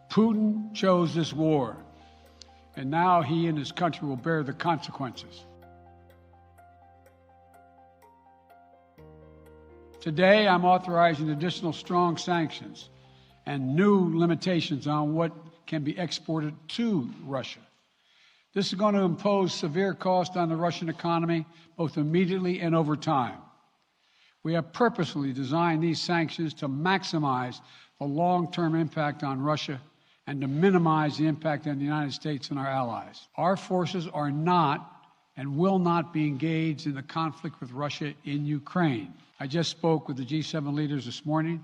Putin chose this war, and now he and his country will bear the consequences. Today, I'm authorizing additional strong sanctions and new limitations on what can be exported to Russia. This is going to impose severe cost on the Russian economy, both immediately and over time. We have purposely designed these sanctions to maximize the long-term impact on Russia and to minimize the impact on the United States and our allies. Our forces are not and will not be engaged in the conflict with Russia in Ukraine. I just spoke with the G7 leaders this morning,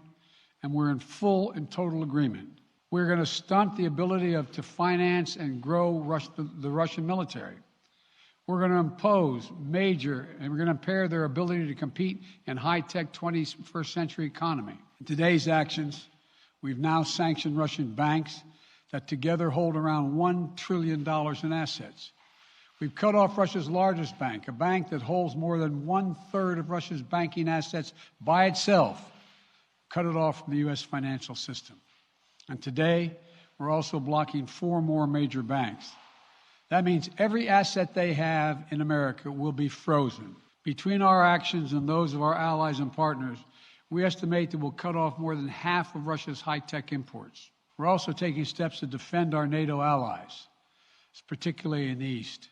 and we're in full and total agreement. We're going to stunt the ability to finance and grow the Russian military. We're going to impose major, and we're going to impair their ability to compete in high-tech 21st century economy. In today's actions, we've now sanctioned Russian banks that together hold around $1 trillion in assets. We've cut off Russia's largest bank, a bank that holds more than 1/3 of Russia's banking assets by itself, cut it off from the U.S. financial system. And today, we're also blocking 4 more major banks. That means every asset they have in America will be frozen. Between our actions and those of our allies and partners, we estimate that we'll cut off more than half of Russia's high-tech imports. We're also taking steps to defend our NATO allies, particularly in the East.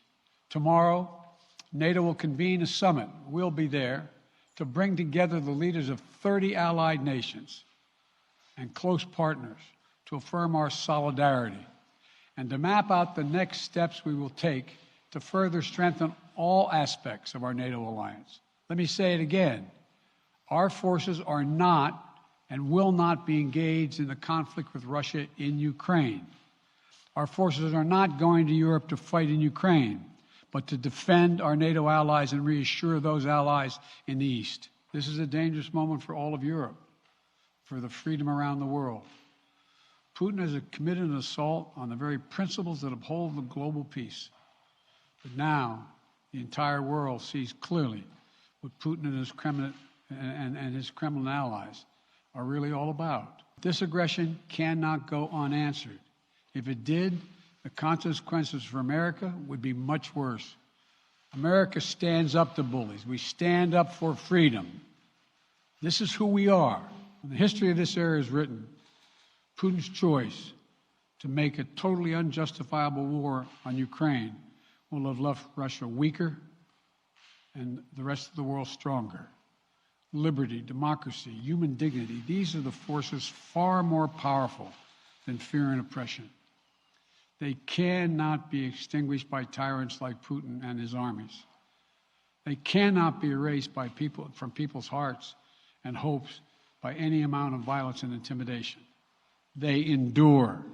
Tomorrow, NATO will convene a summit. We'll be there to bring together the leaders of 30 allied nations and close partners to affirm our solidarity and to map out the next steps we will take to further strengthen all aspects of our NATO alliance. Let me say it again. Our forces are not and will not be engaged in the conflict with Russia in Ukraine. Our forces are not going to Europe to fight in Ukraine, but to defend our NATO allies and reassure those allies in the East. This is a dangerous moment for all of Europe, for the freedom around the world. Putin has committed an assault on the very principles that uphold the global peace. But now, the entire world sees clearly what Putin and his Kremlin allies are really all about. This aggression cannot go unanswered. If it did, the consequences for America would be much worse. America stands up to bullies. We stand up for freedom. This is who we are. When the history of this era is written, Putin's choice to make a totally unjustifiable war on Ukraine will have left Russia weaker and the rest of the world stronger. Liberty, democracy, human dignity, these are the forces far more powerful than fear and oppression. They cannot be extinguished by tyrants like Putin and his armies. They cannot be erased from people's hearts and hopes by any amount of violence and intimidation. They endure.